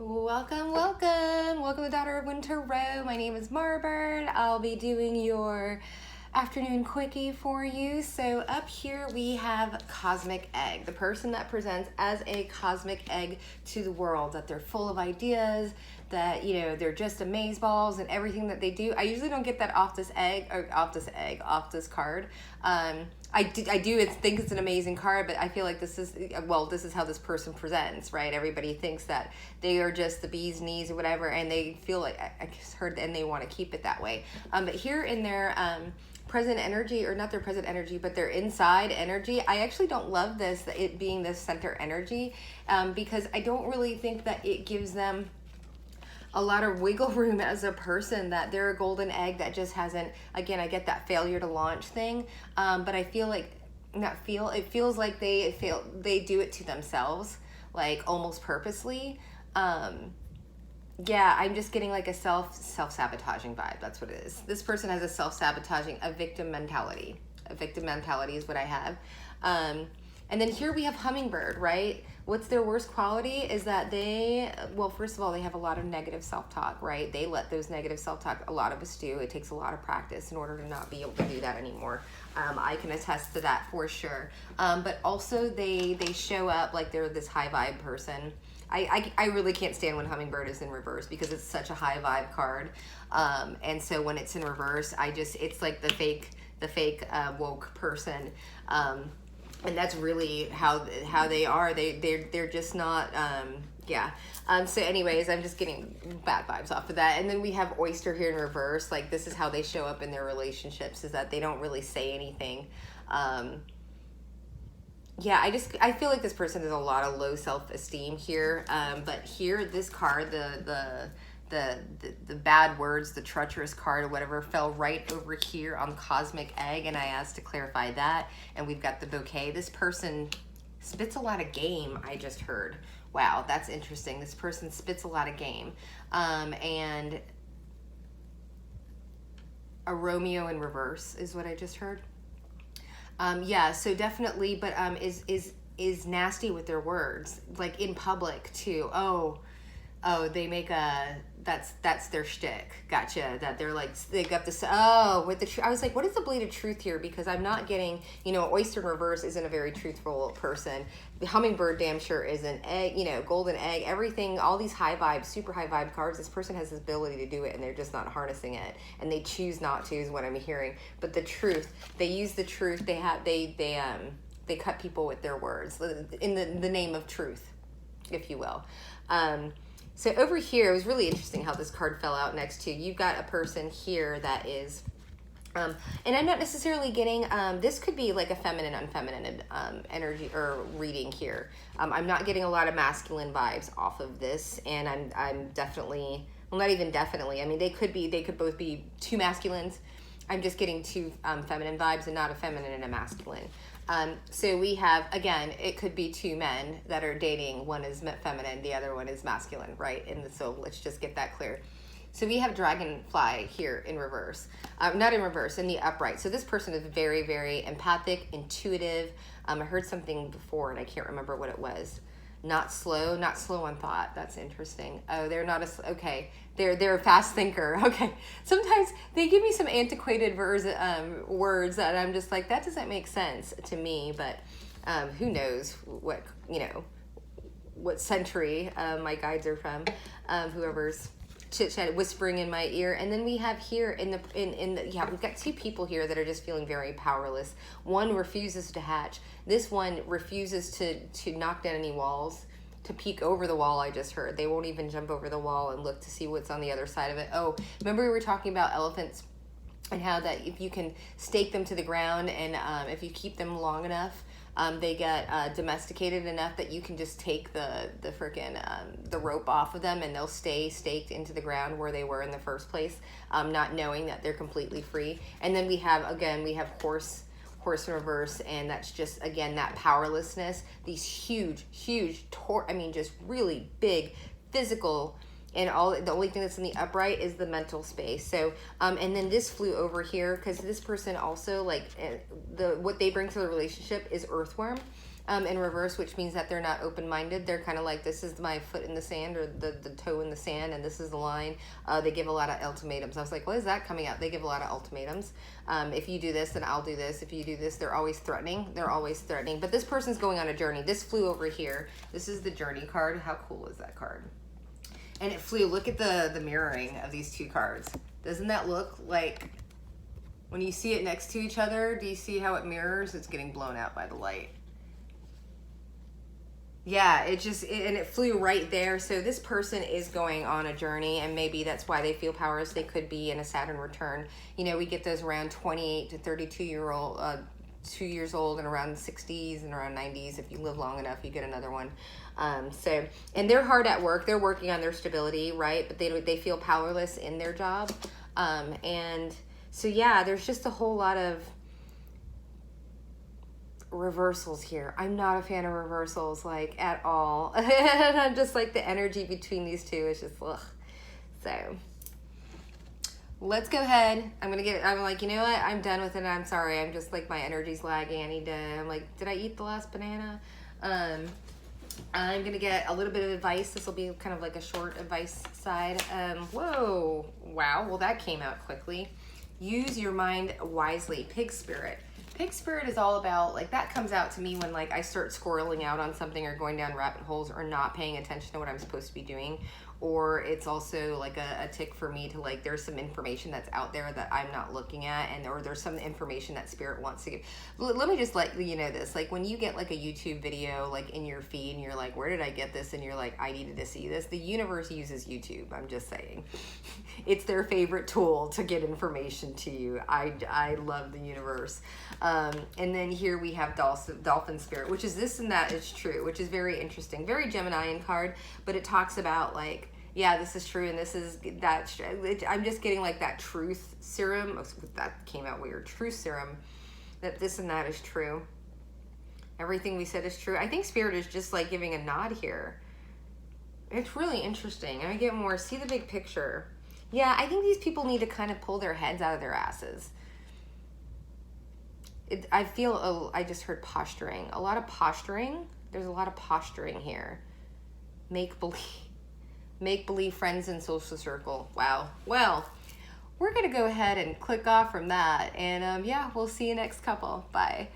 Welcome, welcome. Welcome to Daughter of Winter Row. My name is Marbird. I'll be doing your afternoon quickie for you. So up here we have cosmic egg, the person that presents as a cosmic egg to the world, that they're full of ideas, that, you know, they're just amazeballs and everything that they do. I usually don't get that off this card. I do think it's an amazing card, but I feel like this is how this person presents, right? Everybody thinks that they are just the bee's knees or whatever, and they feel like, I just heard, and they want to keep it that way. But here in their present energy, or not their present energy, but their inside energy, I actually don't love this, it being this center energy, because I don't really think that it gives them a lot of wiggle room as a person, that they're a golden egg that just hasn't, again, I get that failure to launch thing, but I feel like, it feels like they do it to themselves, like almost purposely. Yeah, I'm just getting like a self-sabotaging vibe. That's what it is. This person has a self-sabotaging, a victim mentality. A victim mentality is what I have. And then here we have hummingbird, right? What's their worst quality is that first of all, they have a lot of negative self-talk, right? They let those negative self-talk, a lot of us do. It takes a lot of practice in order to not be able to do that anymore. I can attest to that for sure. But also they show up like they're this high vibe person. I really can't stand when hummingbird is in reverse because it's such a high vibe card. And so when it's in reverse, it's like the fake woke person. And that's really how they are. They're just not, yeah. So anyways, I'm just getting bad vibes off of that. And then we have oyster here in reverse. Like, this is how they show up in their relationships, is that they don't really say anything. Yeah, I feel like this person has a lot of low self-esteem here. But here, this card, the bad words, the treacherous card or whatever, fell right over here on cosmic egg, and I asked to clarify that. And we've got the bouquet. This person spits a lot of game, I just heard. Wow, that's interesting. This person spits a lot of game. And a Romeo in reverse is what I just heard. Yeah, so definitely, but is nasty with their words, like in public too. Oh, they make that's their shtick. Gotcha. That they're like, they got this, with the I was like, what is the blade of truth here? Because I'm not getting, oyster in reverse isn't a very truthful person. The hummingbird damn sure isn't. Egg, golden egg, everything, all these high vibe, super high vibe cards, this person has this ability to do it and they're just not harnessing it. And they choose not to, is what I'm hearing. But the truth, they use the truth, they cut people with their words in the name of truth, if you will. So over here, it was really interesting how this card fell out next to you. You've got a person here that is, and I'm not necessarily getting, this could be like a feminine, unfeminine energy or reading here. I'm not getting a lot of masculine vibes off of this, and I'm definitely, well, not even definitely. I mean, they could both be two masculines. I'm just getting two feminine vibes and not a feminine and a masculine. So we have, again, it could be two men that are dating. One is feminine, the other one is masculine, right? So let's just get that clear. So we have dragonfly here in reverse. Not in reverse, in the upright. So this person is very, very empathic, intuitive. I heard something before and I can't remember what it was. Not slow on thought. That's interesting. Oh, they're not okay. They're a fast thinker. Okay. Sometimes they give me some antiquated words that I'm just like, that doesn't make sense to me. But who knows what century my guides are from. Whoever's chit-chat whispering in my ear. And then we have here we've got two people here that are just feeling very powerless. One refuses to hatch. This one refuses to knock down any walls, to peek over the wall. I just heard they won't even jump over the wall and look to see what's on the other side of it. Oh, remember we were talking about elephants and how that if you can stake them to the ground and if you keep them long enough, they get domesticated enough that you can just take the freaking the rope off of them and they'll stay staked into the ground where they were in the first place, not knowing that they're completely free. And then we have horse in reverse, and that's just, again, that powerlessness, these huge just really big physical, and the only thing that's in the upright is the mental space. So and then this flew over here because this person also, like, what they bring to the relationship is earthworm. in reverse, which means that they're not open-minded. They're kind of like, this is my foot in the sand, or the toe in the sand, and this is the line. They give a lot of ultimatums. I was like, what is that coming out? They give a lot of ultimatums. If you do this, then I'll do this. If you do this, they're always threatening. They're always threatening. But this person's going on a journey. This flew over here. This is the journey card. How cool is that card? And it flew. Look at the mirroring of these two cards. Doesn't that look like, when you see it next to each other, do you see how it mirrors? It's getting blown out by the light. Yeah, and it flew right there. So this person is going on a journey, and maybe that's why they feel powerless. They could be in a Saturn return. You know, we get those around 28 to 32-year-old, 2 years old, and around 60s and around 90s. If you live long enough, you get another one. So, and they're hard at work. They're working on their stability, right? But they feel powerless in their job. And so, yeah, there's just a whole lot of reversals here. I'm not a fan of reversals, like, at all. And I'm just like, the energy between these two is just, ugh. So let's go ahead. I'm like, you know what? I'm done with it. I'm sorry. I'm just like, my energy's lagging. I'm like, did I eat the last banana? I'm going to get a little bit of advice. This will be kind of like a short advice side. Whoa. Wow. Well, that came out quickly. Use your mind wisely. Pig spirit. Pig spirit is all about, like, that comes out to me when, like, I start squirreling out on something, or going down rabbit holes, or not paying attention to what I'm supposed to be doing. Or it's also like a tick for me to, like, there's some information that's out there that I'm not looking at, or there's some information that spirit wants to give. Let me just let you know this, like, when you get like a YouTube video, like, in your feed, and you're like, where did I get this? And you're like, I needed to see this. The universe uses YouTube. I'm just saying. It's their favorite tool to get information to you. I love the universe. And then here we have dolphin spirit, which is this and that is true, which is very interesting. Very Geminian card, but it talks about, like, yeah, this is true, and this is that. I'm just getting like that truth serum. Oh, that came out weird. Truth serum, that this and that is true. Everything we said is true. I think spirit is just like giving a nod here. It's really interesting. I get more. See the big picture. Yeah, I think these people need to kind of pull their heads out of their asses. I feel, I just heard posturing. A lot of posturing. There's a lot of posturing here. Make believe friends in social circle. Wow. Well, we're going to go ahead and click off from that. And yeah, we'll see you next couple. Bye.